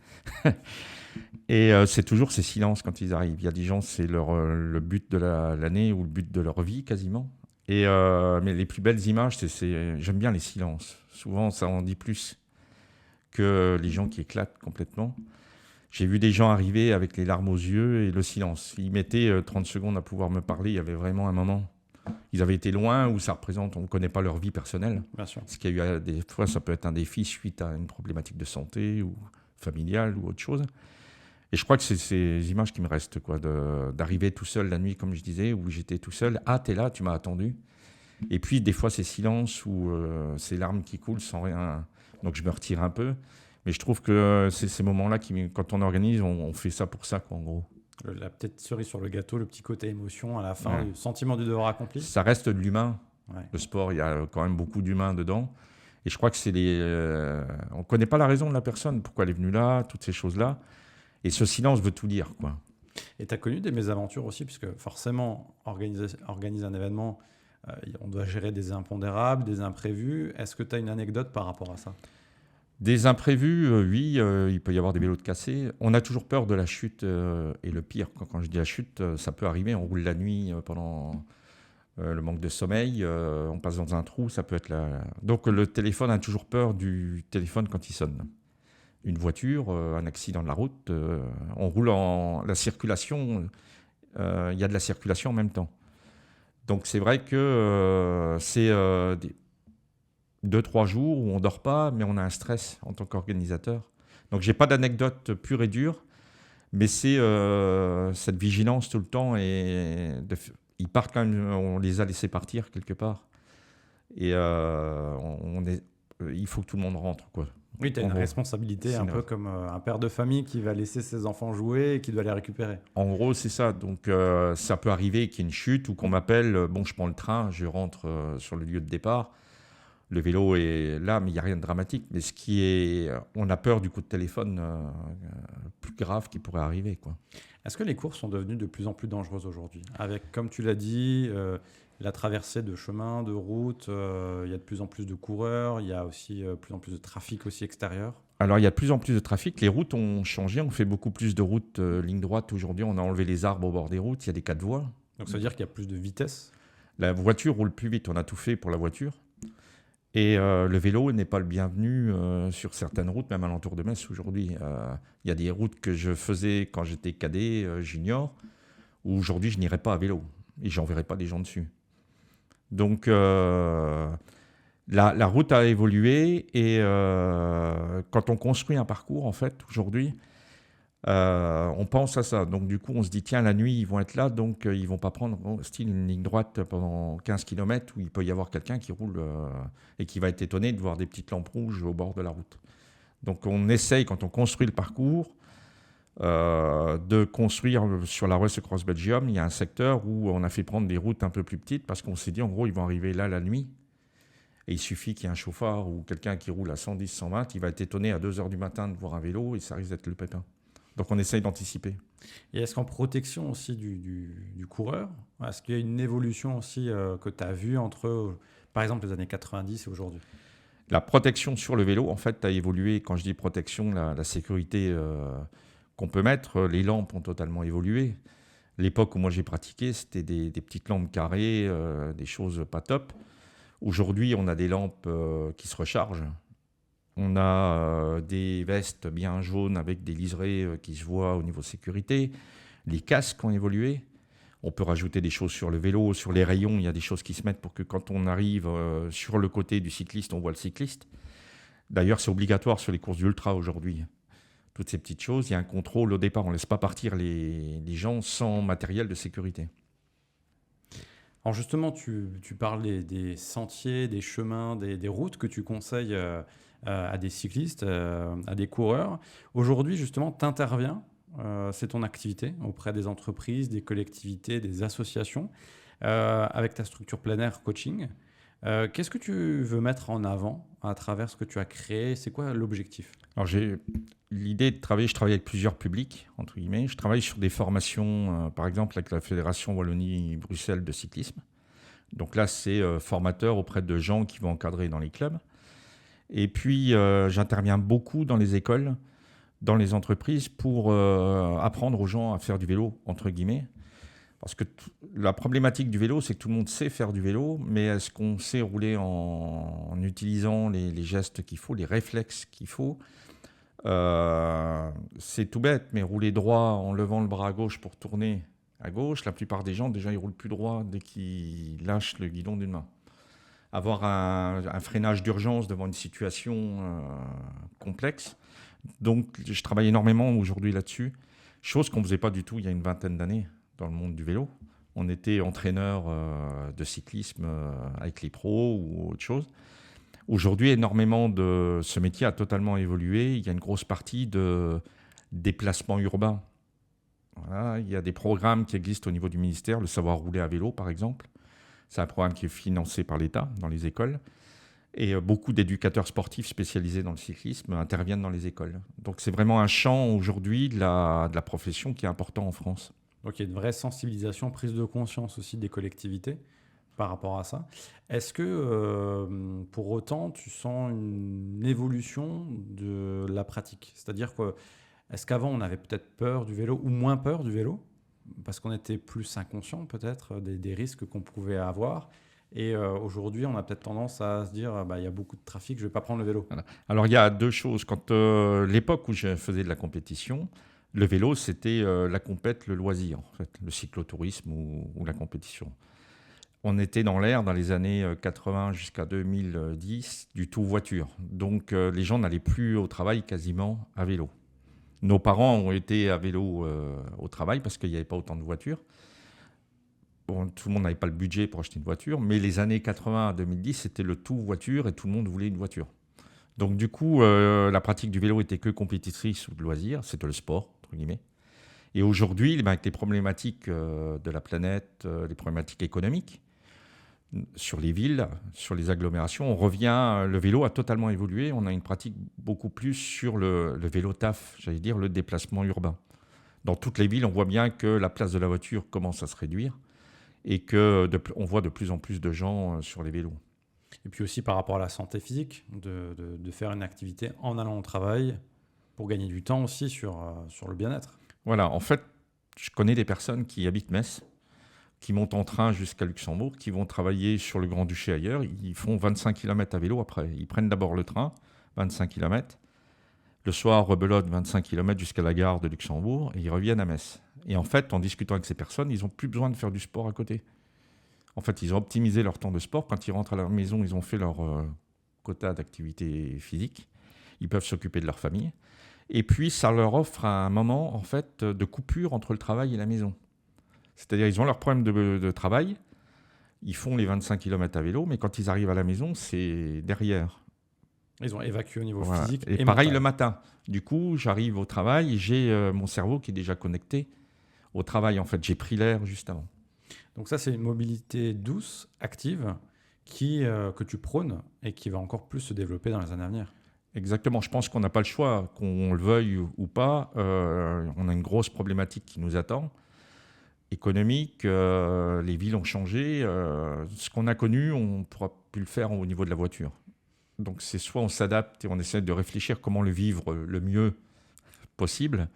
Et c'est toujours ces silences quand ils arrivent. Il y a des gens, c'est le but de l'année ou le but de leur vie quasiment. Mais les plus belles images, j'aime bien les silences. Souvent, ça en dit plus que les gens qui éclatent complètement. J'ai vu des gens arriver avec les larmes aux yeux et le silence. Ils mettaient 30 secondes à pouvoir me parler. Il y avait vraiment un moment. Ils avaient été loin où ça représente, on ne connaît pas leur vie personnelle. Bien sûr. Parce qu'il y a eu des fois, ça peut être un défi suite à une problématique de santé ou familiale ou autre chose. Et je crois que c'est ces images qui me restent, quoi, d'arriver tout seul la nuit, comme je disais, où j'étais tout seul. Ah, t'es là, tu m'as attendu. Et puis, des fois, ces silences ou ces larmes qui coulent sans rien. Donc, je me retire un peu. Mais je trouve que c'est ces moments-là, quand on organise, on fait ça pour ça, quoi, en gros. La petite cerise sur le gâteau, le petit côté émotion à la fin, le sentiment du devoir accompli. Ça reste de l'humain. Ouais. Le sport, il y a quand même beaucoup d'humains dedans. Et je crois que on ne connaît pas la raison de la personne, pourquoi elle est venue là, toutes ces choses-là. Et ce silence veut tout dire, quoi. Et tu as connu des mésaventures aussi, puisque forcément, organiser un événement, on doit gérer des impondérables, des imprévus. Est-ce que tu as une anecdote par rapport à ça? Des imprévus, oui, il peut y avoir des vélos de cassés. On a toujours peur de la chute. Et le pire, quand je dis la chute, ça peut arriver. On roule la nuit pendant le manque de sommeil. On passe dans un trou, ça peut être Donc le téléphone a toujours peur du téléphone quand il sonne. Une voiture, un accident de la route, on roule la circulation, il y a de la circulation en même temps. Donc c'est vrai que c'est 2-3 jours où on ne dort pas, mais on a un stress en tant qu'organisateur. Donc j'ai pas d'anecdote pure et dure, mais c'est cette vigilance tout le temps. Ils partent quand même, on les a laissés partir quelque part. Et il faut que tout le monde rentre, quoi. Oui, tu as une responsabilité, un peu comme un père de famille qui va laisser ses enfants jouer et qui doit les récupérer. En gros, c'est ça. Donc, ça peut arriver qu'il y ait une chute ou qu'on m'appelle, bon, je prends le train, je rentre sur le lieu de départ. Le vélo est là, mais il n'y a rien de dramatique. Mais on a peur du coup de téléphone plus grave qui pourrait arriver, quoi. Est-ce que les courses sont devenues de plus en plus dangereuses aujourd'hui? Avec, comme tu l'as dit, la traversée de chemins, de routes, il y a de plus en plus de coureurs, il y a aussi de plus en plus de trafic aussi extérieur. Alors, il y a de plus en plus de trafic. Les routes ont changé. On fait beaucoup plus de routes ligne droite aujourd'hui. On a enlevé les arbres au bord des routes. Il y a des 4 voies. Donc, ça veut dire qu'il y a plus de vitesse? La voiture roule plus vite. On a tout fait pour la voiture. Et le vélo n'est pas le bienvenu sur certaines routes, même à l'entour de Metz aujourd'hui. Il y a des routes que je faisais quand j'étais cadet, junior, où aujourd'hui je n'irais pas à vélo et j'enverrai pas des gens dessus. Donc la route a évolué et quand on construit un parcours, en fait, aujourd'hui, on pense à ça. Donc du coup, on se dit, tiens, la nuit, ils vont être là, donc ils vont pas prendre style une ligne droite pendant 15 km où il peut y avoir quelqu'un qui roule et qui va être étonné de voir des petites lampes rouges au bord de la route. Donc on essaye, quand on construit le parcours, de construire sur la Race Across Belgium. Il y a un secteur où on a fait prendre des routes un peu plus petites parce qu'on s'est dit, en gros, ils vont arriver là la nuit. Et il suffit qu'il y ait un chauffard ou quelqu'un qui roule à 110, 120, il va être étonné à 2 heures du matin de voir un vélo et ça risque d'être le pépin. Donc on essaye d'anticiper. Et est-ce qu'en protection aussi du coureur, est-ce qu'il y a une évolution aussi que tu as vue entre, par exemple, les années 90 et aujourd'hui? La protection sur le vélo, en fait, a évolué. Quand je dis protection, la sécurité qu'on peut mettre, les lampes ont totalement évolué. L'époque où moi j'ai pratiqué, c'était des petites lampes carrées, des choses pas top. Aujourd'hui, on a des lampes qui se rechargent. On a des vestes bien jaunes avec des liserés qui se voient au niveau sécurité. Les casques ont évolué. On peut rajouter des choses sur le vélo, sur les rayons. Il y a des choses qui se mettent pour que quand on arrive sur le côté du cycliste, on voit le cycliste. D'ailleurs, c'est obligatoire sur les courses d'ultra aujourd'hui. Toutes ces petites choses, il y a un contrôle au départ. On ne laisse pas partir les gens sans matériel de sécurité. Alors justement, tu parles des sentiers, des chemins, des routes que tu conseilles à des cyclistes, à des coureurs. Aujourd'hui, justement, tu interviens, c'est ton activité auprès des entreprises, des collectivités, des associations, avec ta structure plein air coaching. Qu'est-ce que tu veux mettre en avant à travers ce que tu as créé? C'est quoi l'objectif? Alors j'ai l'idée de travailler, je travaille avec plusieurs publics, entre guillemets. Je travaille sur des formations, par exemple avec la Fédération Wallonie-Bruxelles de cyclisme. Donc là, c'est formateur auprès de gens qui vont encadrer dans les clubs. Et puis, j'interviens beaucoup dans les écoles, dans les entreprises pour apprendre aux gens à faire du vélo, entre guillemets. Parce que la problématique du vélo, c'est que tout le monde sait faire du vélo, mais est-ce qu'on sait rouler en utilisant les gestes qu'il faut, les réflexes qu'il faut? C'est tout bête, mais rouler droit en levant le bras à gauche pour tourner à gauche, la plupart des gens, déjà, ils roulent plus droit dès qu'ils lâchent le guidon d'une main. Avoir un freinage d'urgence devant une situation complexe. Donc, je travaille énormément aujourd'hui là-dessus, chose qu'on ne faisait pas du tout il y a une vingtaine d'années dans le monde du vélo. On était entraîneur de cyclisme avec les pros ou autre chose. Aujourd'hui, énormément de ce métier a totalement évolué. Il y a une grosse partie de déplacement urbain. Voilà, il y a des programmes qui existent au niveau du ministère, le savoir rouler à vélo par exemple. C'est un programme qui est financé par l'État dans les écoles. Et beaucoup d'éducateurs sportifs spécialisés dans le cyclisme interviennent dans les écoles. Donc c'est vraiment un champ aujourd'hui de la profession qui est important en France. Donc il y a une vraie sensibilisation, prise de conscience aussi des collectivités par rapport à ça. Est-ce que pour autant tu sens une évolution de la pratique? C'est-à-dire que est-ce qu'avant on avait peut-être peur du vélo ou moins peur du vélo parce qu'on était plus inconscient peut-être des risques qu'on pouvait avoir et aujourd'hui on a peut-être tendance à se dire bah, il y a beaucoup de trafic, je ne vais pas prendre le vélo. Voilà. Alors il y a deux choses. Quand l'époque où je faisais de la compétition, le vélo c'était la compète, le loisir, en fait, le cyclotourisme ou la compétition. On était dans l'ère, dans les années 80 jusqu'à 2010, du tout voiture. Donc les gens n'allaient plus au travail quasiment à vélo. Nos parents ont été à vélo au travail parce qu'il n'y avait pas autant de voitures. Bon, tout le monde n'avait pas le budget pour acheter une voiture, mais les années 80 à 2010, c'était le tout voiture et tout le monde voulait une voiture. Donc du coup, la pratique du vélo était que compétitrice ou de loisir, c'était le sport, entre guillemets. Et aujourd'hui, avec les problématiques de la planète, les problématiques économiques, sur les villes, sur les agglomérations, on revient, le vélo a totalement évolué, on a une pratique beaucoup plus sur le vélo taf, j'allais dire le déplacement urbain. Dans toutes les villes, on voit bien que la place de la voiture commence à se réduire et qu'on voit de plus en plus de gens sur les vélos. Et puis aussi par rapport à la santé physique, de faire une activité en allant au travail pour gagner du temps aussi sur le bien-être. Voilà, en fait, je connais des personnes qui habitent Metz, qui montent en train jusqu'à Luxembourg, qui vont travailler sur le Grand-Duché ailleurs. Ils font 25 km à vélo après. Ils prennent d'abord le train, 25 km. Le soir, rebelote 25 km jusqu'à la gare de Luxembourg et ils reviennent à Metz. Et en fait, en discutant avec ces personnes, ils n'ont plus besoin de faire du sport à côté. En fait, ils ont optimisé leur temps de sport. Quand ils rentrent à leur maison, ils ont fait leur quota d'activité physique. Ils peuvent s'occuper de leur famille. Et puis, ça leur offre un moment en fait, de coupure entre le travail et la maison. C'est-à-dire ils ont leur problème de travail, ils font les 25 km à vélo, mais quand ils arrivent à la maison, c'est derrière. Ils ont évacué au niveau Voilà. physique Et pareil mental. Le matin. Du coup, j'arrive au travail et j'ai mon cerveau qui est déjà connecté au travail. En fait, j'ai pris l'air juste avant. Donc ça, c'est une mobilité douce, active, que tu prônes et qui va encore plus se développer dans les années à venir. Exactement. Je pense qu'on n'a pas le choix, qu'on le veuille ou pas. On a une grosse problématique qui nous attend. Économique, les villes ont changé. Ce qu'on a connu, on ne pourra plus le faire au niveau de la voiture. Donc c'est soit on s'adapte et on essaie de réfléchir comment le vivre le mieux possible.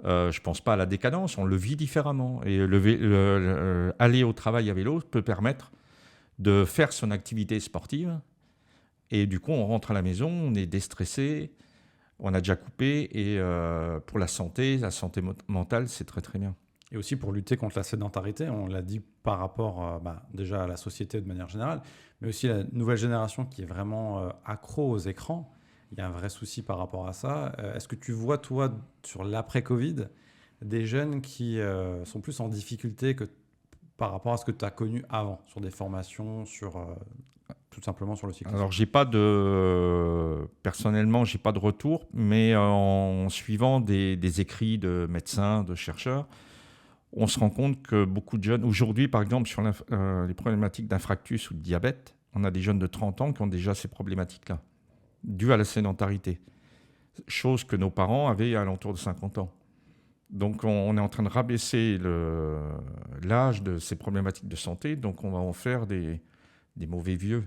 Je ne pense pas à la décadence, on le vit différemment. Et aller au travail à vélo peut permettre de faire son activité sportive. Et du coup, on rentre à la maison, on est déstressé, on a déjà coupé. Et pour la santé mentale, c'est très très bien. Et aussi pour lutter contre la sédentarité, on l'a dit par rapport déjà à la société de manière générale, mais aussi la nouvelle génération qui est vraiment accro aux écrans. Il y a un vrai souci par rapport à ça. Est-ce que tu vois, toi, sur l'après-Covid, des jeunes qui sont plus en difficulté que par rapport à ce que tu as connu avant, sur des formations, tout simplement sur le cyclisme? Alors, personnellement, je n'ai pas de retour, mais en suivant des écrits de médecins, de chercheurs, on se rend compte que beaucoup de jeunes, aujourd'hui par exemple sur les problématiques d'infarctus ou de diabète, on a des jeunes de 30 ans qui ont déjà ces problématiques-là, dues à la sédentarité, chose que nos parents avaient à l'entour de 50 ans. Donc on est en train de rabaisser l'âge de ces problématiques de santé, donc on va en faire des mauvais vieux.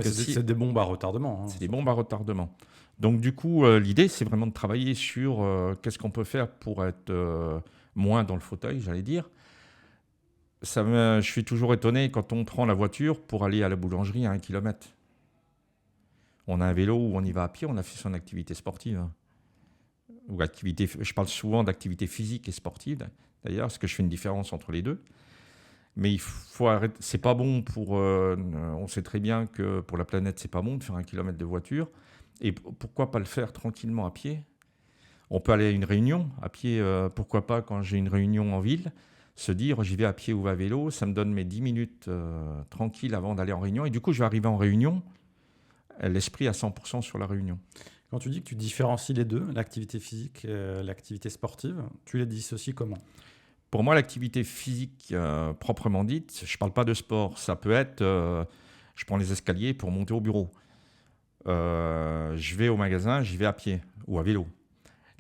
C'est des bombes à retardement. C'est des bombes à retardement. Donc du coup, l'idée c'est vraiment de travailler sur qu'est-ce qu'on peut faire pour être... moins dans le fauteuil, j'allais dire. Je suis toujours étonné quand on prend la voiture pour aller à la boulangerie à 1 km. On a un vélo ou on y va à pied, on a fait son activité sportive. Je parle souvent d'activité physique et sportive, d'ailleurs, parce que je fais une différence entre les deux. Mais il faut arrêter. C'est pas bon on sait très bien que pour la planète, c'est pas bon de faire 1 km de voiture. Et pourquoi pas le faire tranquillement à pied ? On peut aller à une réunion à pied, pourquoi pas quand j'ai une réunion en ville, se dire j'y vais à pied ou à vélo, ça me donne mes 10 minutes tranquilles avant d'aller en réunion. Et du coup, je vais arriver en réunion, l'esprit à 100% sur la réunion. Quand tu dis que tu différencies les deux, l'activité physique et l'activité sportive, tu les dissocies comment ? Pour moi, l'activité physique proprement dite, je ne parle pas de sport, ça peut être, je prends les escaliers pour monter au bureau. Je vais au magasin, j'y vais à pied ou à vélo.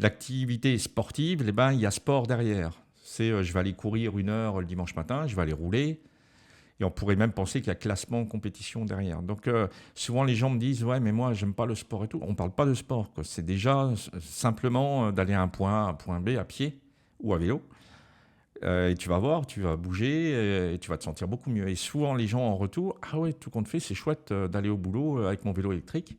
L'activité sportive, il y a sport derrière. Je vais aller courir 1 heure le dimanche matin, je vais aller rouler. Et on pourrait même penser qu'il y a classement, compétition derrière. Donc souvent les gens me disent « Ouais, mais moi, j'aime pas le sport et tout ». On ne parle pas de sport, quoi. C'est déjà simplement d'aller à un point A, à un point B à pied ou à vélo. Et tu vas voir, tu vas bouger et tu vas te sentir beaucoup mieux. Et souvent les gens en retour « Ah ouais, tout compte fait, c'est chouette d'aller au boulot avec mon vélo électrique ».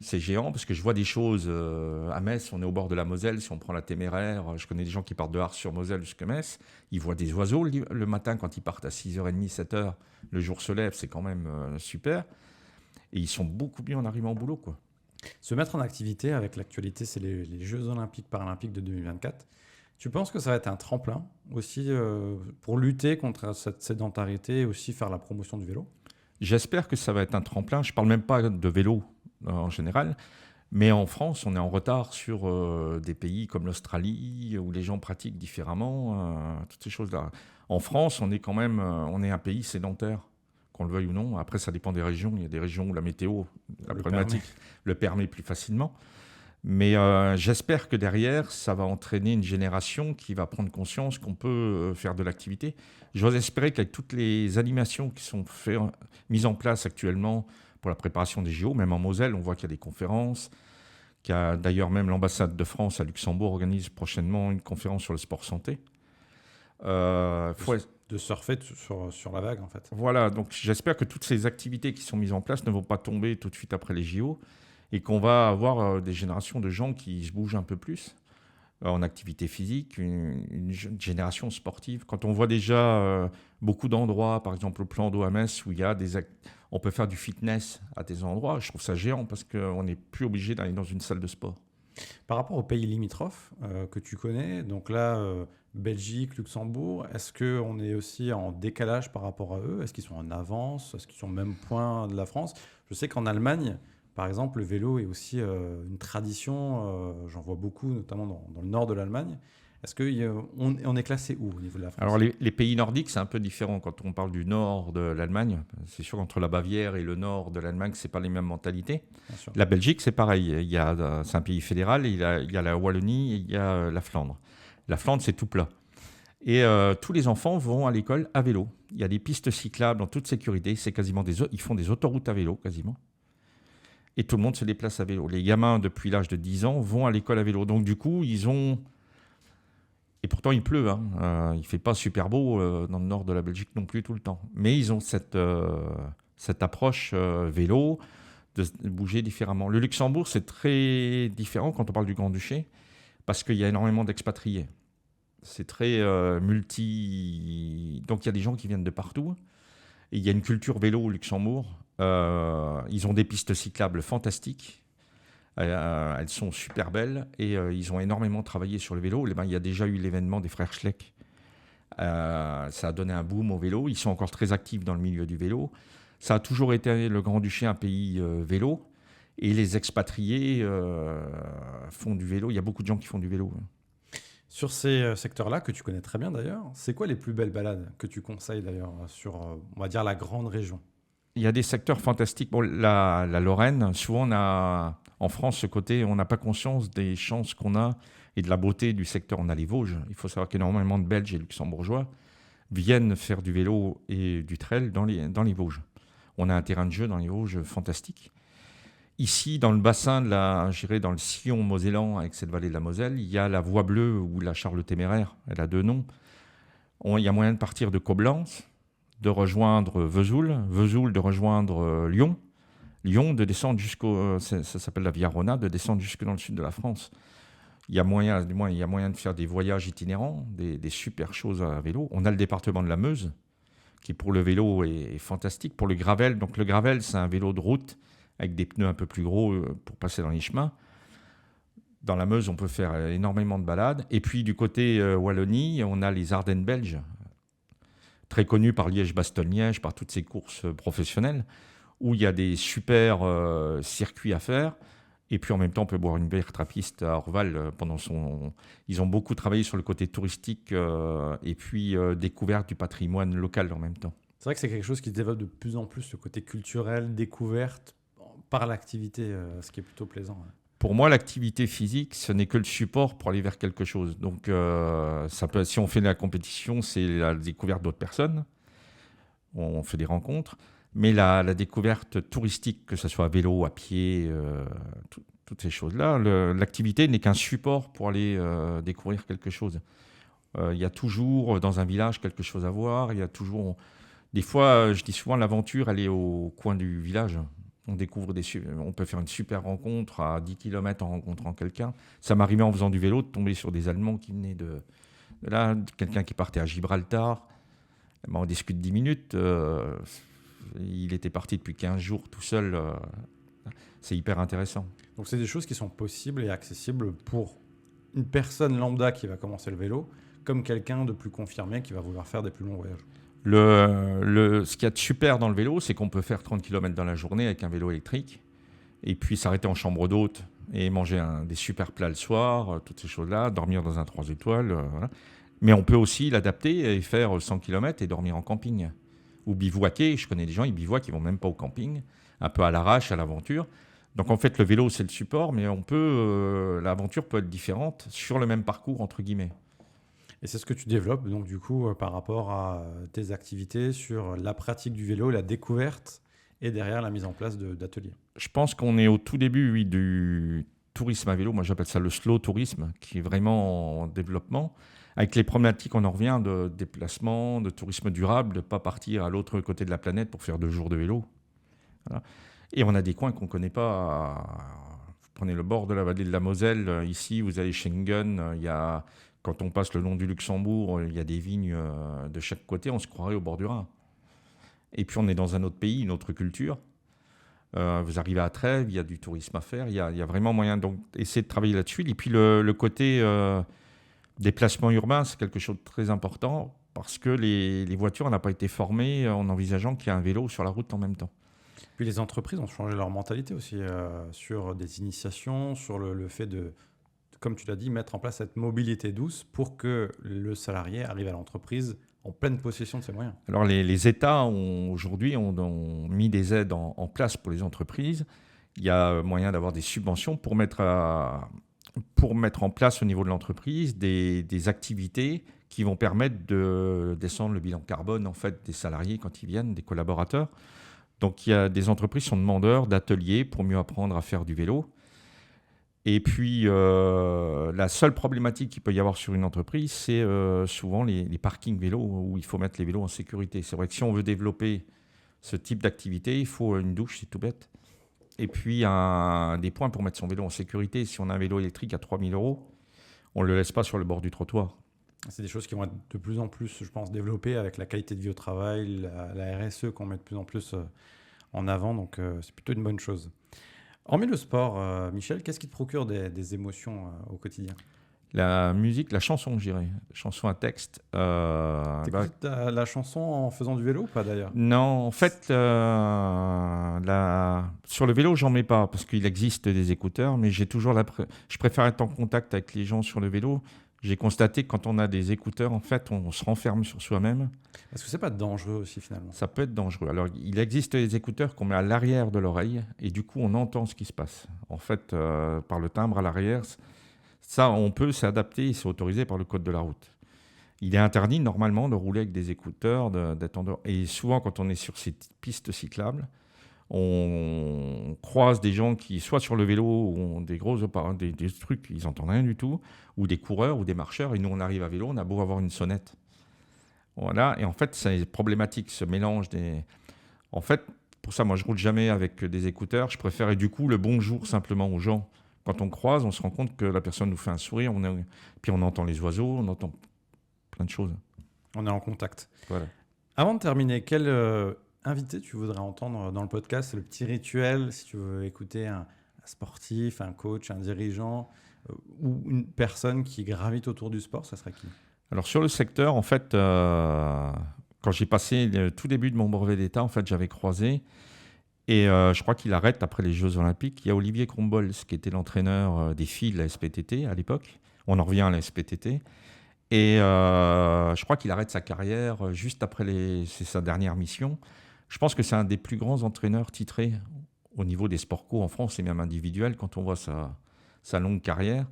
C'est géant parce que je vois des choses à Metz, on est au bord de la Moselle, si on prend la Téméraire, je connais des gens qui partent de Ars-sur-Moselle jusqu'à Metz, ils voient des oiseaux le matin quand ils partent à 6h30, 7h, le jour se lève, c'est quand même super, et ils sont beaucoup mieux en arrivant au boulot, quoi. Se mettre en activité avec l'actualité, c'est les Jeux Olympiques Paralympiques de 2024. Tu penses que ça va être un tremplin aussi pour lutter contre cette sédentarité et aussi faire la promotion du vélo ? J'espère que ça va être un tremplin, je ne parle même pas de vélo, en général. Mais en France, on est en retard sur des pays comme l'Australie, où les gens pratiquent différemment, toutes ces choses-là. En France, on est quand même on est un pays sédentaire, qu'on le veuille ou non. Après, ça dépend des régions. Il y a des régions où la météo, la problématique le permet plus facilement. Mais j'espère que derrière, ça va entraîner une génération qui va prendre conscience qu'on peut faire de l'activité. J'ose espérer qu'avec toutes les animations qui sont mises en place actuellement pour la préparation des JO, même en Moselle, on voit qu'il y a des conférences, qu'il y a d'ailleurs même l'ambassade de France à Luxembourg organise prochainement une conférence sur le sport santé. De surfer sur la vague, en fait. Voilà, donc j'espère que toutes ces activités qui sont mises en place ne vont pas tomber tout de suite après les JO et qu'on va avoir des générations de gens qui se bougent un peu plus en activité physique, une génération sportive. Quand on voit déjà beaucoup d'endroits, par exemple au plan d'eau à Metz, où il y a on peut faire du fitness à des endroits, je trouve ça géant parce qu'on n'est plus obligé d'aller dans une salle de sport. Par rapport aux pays limitrophes que tu connais, donc là, Belgique, Luxembourg, est-ce qu'on est aussi en décalage par rapport à eux? Est-ce qu'ils sont en avance? Est-ce qu'ils sont au même point de la France? Je sais qu'en Allemagne, par exemple, le vélo est aussi une tradition. J'en vois beaucoup, notamment dans le nord de l'Allemagne. Est-ce qu'on est classé où au niveau de la France? Alors les pays nordiques, c'est un peu différent quand on parle du nord de l'Allemagne. C'est sûr qu'entre la Bavière et le nord de l'Allemagne, c'est pas les mêmes mentalités. Bien sûr. La Belgique, c'est pareil. C'est un pays fédéral. Il y a la Wallonie et il y a la Flandre. La Flandre, c'est tout plat. Et tous les enfants vont à l'école à vélo. Il y a des pistes cyclables en toute sécurité. C'est quasiment ils font des autoroutes à vélo, quasiment. Et tout le monde se déplace à vélo. Les gamins, depuis l'âge de 10 ans, vont à l'école à vélo. Donc du coup, ils ont... Et pourtant, il pleut. Il ne fait pas super beau dans le nord de la Belgique non plus tout le temps. Mais ils ont cette approche vélo, de bouger différemment. Le Luxembourg, c'est très différent quand on parle du Grand-Duché, parce qu'il y a énormément d'expatriés. C'est très multi... Donc, il y a des gens qui viennent de partout. Et il y a une culture vélo au Luxembourg. Ils ont des pistes cyclables fantastiques. Elles sont super belles et ils ont énormément travaillé sur le vélo. Il y a déjà eu l'événement des frères Schleck. Ça a donné un boom au vélo. Ils sont encore très actifs dans le milieu du vélo. Ça a toujours été le Grand-Duché un pays vélo. Et les expatriés font du vélo. Il y a beaucoup de gens qui font du vélo. Sur ces secteurs-là, que tu connais très bien d'ailleurs, c'est quoi les plus belles balades que tu conseilles d'ailleurs sur, on va dire, la grande région? Il y a des secteurs fantastiques. Bon, la Lorraine, souvent on a en France ce côté, on n'a pas conscience des chances qu'on a et de la beauté du secteur. On a les Vosges. Il faut savoir qu'énormément de Belges et Luxembourgeois viennent faire du vélo et du trail dans les Vosges. On a un terrain de jeu dans les Vosges fantastique. Ici, dans le bassin je dirais dans le sillon mosellan, avec cette vallée de la Moselle, il y a la Voie Bleue ou la Charle Téméraire. Elle a deux noms. Il y a moyen de partir de Coblence, de rejoindre Vesoul de rejoindre Lyon, de descendre ça s'appelle la Via Rona, de descendre jusque dans le sud de la France. Il y a moyen de faire des voyages itinérants, des super choses à vélo. On a le département de la Meuse, qui pour le vélo est fantastique. Pour le gravel, donc le gravel, c'est un vélo de route avec des pneus un peu plus gros pour passer dans les chemins. Dans la Meuse, on peut faire énormément de balades. Et puis du côté Wallonie, on a les Ardennes belges, très connu par Liège-Bastogne-Liège, par toutes ces courses professionnelles, où il y a des super circuits à faire. Et puis en même temps, on peut boire une bière trappiste à Orval Ils ont beaucoup travaillé sur le côté touristique et puis découverte du patrimoine local en même temps. C'est vrai que c'est quelque chose qui se développe de plus en plus, ce côté culturel, découverte par l'activité, ce qui est plutôt plaisant. Ouais. Pour moi, l'activité physique, ce n'est que le support pour aller vers quelque chose. Donc, si on fait de la compétition, c'est la découverte d'autres personnes. On fait des rencontres. Mais la découverte touristique, que ce soit à vélo, à pied, toutes ces choses-là, l'activité n'est qu'un support pour aller découvrir quelque chose. Il y a toujours, dans un village, quelque chose à voir. Il y a toujours... Des fois, je dis souvent, l'aventure, elle est au coin du village. On peut faire une super rencontre à 10 km en rencontrant quelqu'un. Ça m'arrivait en faisant du vélo de tomber sur des Allemands qui venaient de là, quelqu'un qui partait à Gibraltar. On discute 10 minutes. Il était parti depuis 15 jours tout seul. C'est hyper intéressant. Donc c'est des choses qui sont possibles et accessibles pour une personne lambda qui va commencer le vélo, comme quelqu'un de plus confirmé qui va vouloir faire des plus longs voyages. Ce qu'il y a de super dans le vélo, c'est qu'on peut faire 30 km dans la journée avec un vélo électrique et puis s'arrêter en chambre d'hôte et manger des super plats le soir, toutes ces choses-là, dormir dans un 3 étoiles. Voilà. Mais on peut aussi l'adapter et faire 100 km et dormir en camping. Ou bivouaquer. Je connais des gens, ils bivouaquent, ils ne vont même pas au camping, un peu à l'arrache, à l'aventure. Donc en fait, le vélo, c'est le support, mais l'aventure peut être différente sur le même parcours, entre guillemets. Et c'est ce que tu développes, donc du coup, par rapport à tes activités sur la pratique du vélo, la découverte et derrière la mise en place d'ateliers. Je pense qu'on est au tout début, oui, du tourisme à vélo. Moi, j'appelle ça le slow tourisme, qui est vraiment en développement, avec les problématiques, on en revient de déplacement, de tourisme durable, de ne pas partir à l'autre côté de la planète pour faire 2 jours de vélo. Voilà. Et on a des coins qu'on ne connaît pas. Vous prenez le bord de la vallée de la Moselle, ici vous avez Schengen, quand on passe le long du Luxembourg, il y a des vignes de chaque côté, on se croirait au bord du Rhin. Et puis on est dans un autre pays, une autre culture. Vous arrivez à Trèves, il y a du tourisme à faire, il y a vraiment moyen d'essayer de travailler là-dessus. Et puis le côté déplacement urbain, c'est quelque chose de très important parce que les voitures n'ont pas été formées en envisageant qu'il y a un vélo sur la route en même temps. Puis les entreprises ont changé leur mentalité aussi sur des initiations, sur le fait de, comme tu l'as dit, mettre en place cette mobilité douce pour que le salarié arrive à l'entreprise en pleine possession de ses moyens. Alors les États aujourd'hui ont mis des aides en place pour les entreprises. Il y a moyen d'avoir des subventions pour mettre en place au niveau de l'entreprise des activités qui vont permettre de descendre le bilan carbone en fait, des salariés quand ils viennent, des collaborateurs. Donc il y a des entreprises qui sont demandeurs d'ateliers pour mieux apprendre à faire du vélo. Et puis la seule problématique qu'il peut y avoir sur une entreprise, c'est souvent les parkings vélos où il faut mettre les vélos en sécurité. C'est vrai que si on veut développer ce type d'activité, il faut une douche, c'est tout bête. Et puis des points pour mettre son vélo en sécurité. Si on a un vélo électrique à 3 000 €, on ne le laisse pas sur le bord du trottoir. C'est des choses qui vont être de plus en plus, je pense, développées avec la qualité de vie au travail, la RSE qu'on met de plus en plus en avant. Donc, c'est plutôt une bonne chose. Hormis le sport, Michel, qu'est-ce qui te procure des émotions au quotidien ? La musique, la chanson, je dirais. Chanson à texte. T'écoutes la chanson en faisant du vélo ou pas d'ailleurs ? Non, en fait, sur le vélo, j'en mets pas parce qu'il existe des écouteurs, mais je préfère être en contact avec les gens sur le vélo. J'ai constaté que quand on a des écouteurs, en fait, on se renferme sur soi-même. Est-ce que c'est pas dangereux aussi finalement ? Ça peut être dangereux. Alors, il existe des écouteurs qu'on met à l'arrière de l'oreille et du coup, on entend ce qui se passe. En fait, par le timbre à l'arrière, ça, on peut s'adapter et c'est autorisé par le code de la route. Il est interdit normalement de rouler avec des écouteurs, d'être en dehors. Et souvent, quand on est sur ces pistes cyclables, on croise des gens qui, soit sur le vélo, ont des trucs, ils n'entendent rien du tout, ou des coureurs ou des marcheurs, et nous, on arrive à vélo, on a beau avoir une sonnette. Voilà, et en fait, c'est problématique, ce mélange des... En fait, pour ça, moi, je roule jamais avec des écouteurs, je préfère, et du coup, le bonjour simplement aux gens. Quand on croise, on se rend compte que la personne nous fait un sourire, puis on entend les oiseaux, on entend plein de choses. On est en contact. Voilà. Avant de terminer, quel invité tu voudrais entendre dans le podcast ? C'est le petit rituel, si tu veux écouter un sportif, un coach, un dirigeant ou une personne qui gravite autour du sport, ça serait qui ? Alors sur le secteur, en fait, quand j'ai passé le tout début de mon brevet d'État, en fait, j'avais croisé, et je crois qu'il arrête après les Jeux Olympiques, il y a Olivier Crombols, qui était l'entraîneur des filles de la SPTT à l'époque. On en revient à la SPTT. Et je crois qu'il arrête sa carrière juste après c'est sa dernière mission. Je pense que c'est un des plus grands entraîneurs titrés au niveau des sports co en France et même individuels quand on voit sa longue carrière.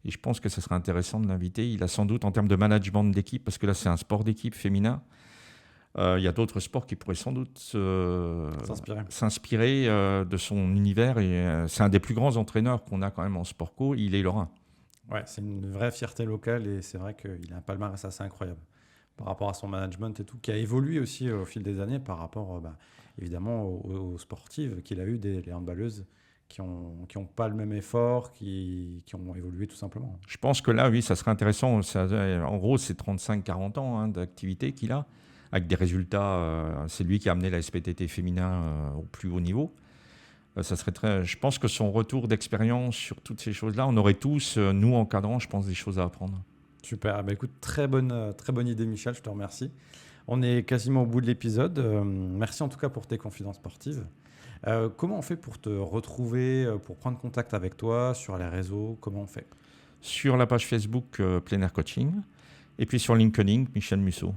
Et je pense que ce serait intéressant de l'inviter. Il a sans doute, en termes de management d'équipe, parce que là c'est un sport d'équipe féminin, il y a d'autres sports qui pourraient sans doute s'inspirer de son univers. Et c'est un des plus grands entraîneurs qu'on a quand même en sport co. Il est lorrain. Ouais, c'est une vraie fierté locale et c'est vrai qu'il a un palmarès assez incroyable par rapport à son management et tout, qui a évolué aussi au fil des années par rapport évidemment aux sportives qu'il a eu, les handballeuses qui ont pas le même effort, qui ont évolué tout simplement. Je pense que là, oui, ça serait intéressant. En gros, c'est 35-40 ans d'activité qu'il a, avec des résultats. C'est lui qui a amené la SPTT féminin au plus haut niveau. Ça serait je pense que son retour d'expérience sur toutes ces choses-là, on aurait tous, nous encadrants, je pense, des choses à apprendre. Super. Écoute, très bonne idée, Michel. Je te remercie. On est quasiment au bout de l'épisode. Merci en tout cas pour tes confidences sportives. Comment on fait pour te retrouver, pour prendre contact avec toi sur les réseaux ? Comment on fait ? Sur la page Facebook Plein Air Coaching et puis sur LinkedIn, Michel Musso.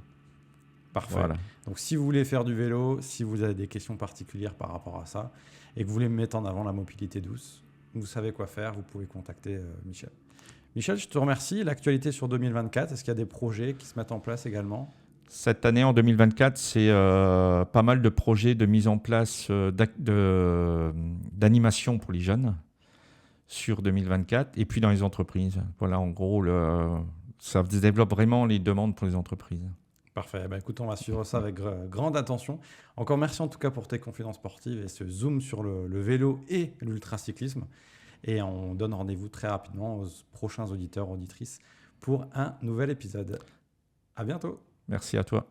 Parfait. Voilà. Donc, si vous voulez faire du vélo, si vous avez des questions particulières par rapport à ça et que vous voulez mettre en avant la mobilité douce, vous savez quoi faire, vous pouvez contacter Michel. Michel, je te remercie. L'actualité sur 2024, est-ce qu'il y a des projets qui se mettent en place également ? Cette année, en 2024, c'est pas mal de projets de mise en place d'animation pour les jeunes sur 2024 et puis dans les entreprises. Voilà, en gros, ça développe vraiment les demandes pour les entreprises. Parfait. Écoute, on va suivre ça avec grande attention. Encore merci en tout cas pour tes confidences sportives et ce zoom sur le vélo et l'ultracyclisme. Et on donne rendez-vous très rapidement aux prochains auditeurs, auditrices pour un nouvel épisode. À bientôt. Merci à toi.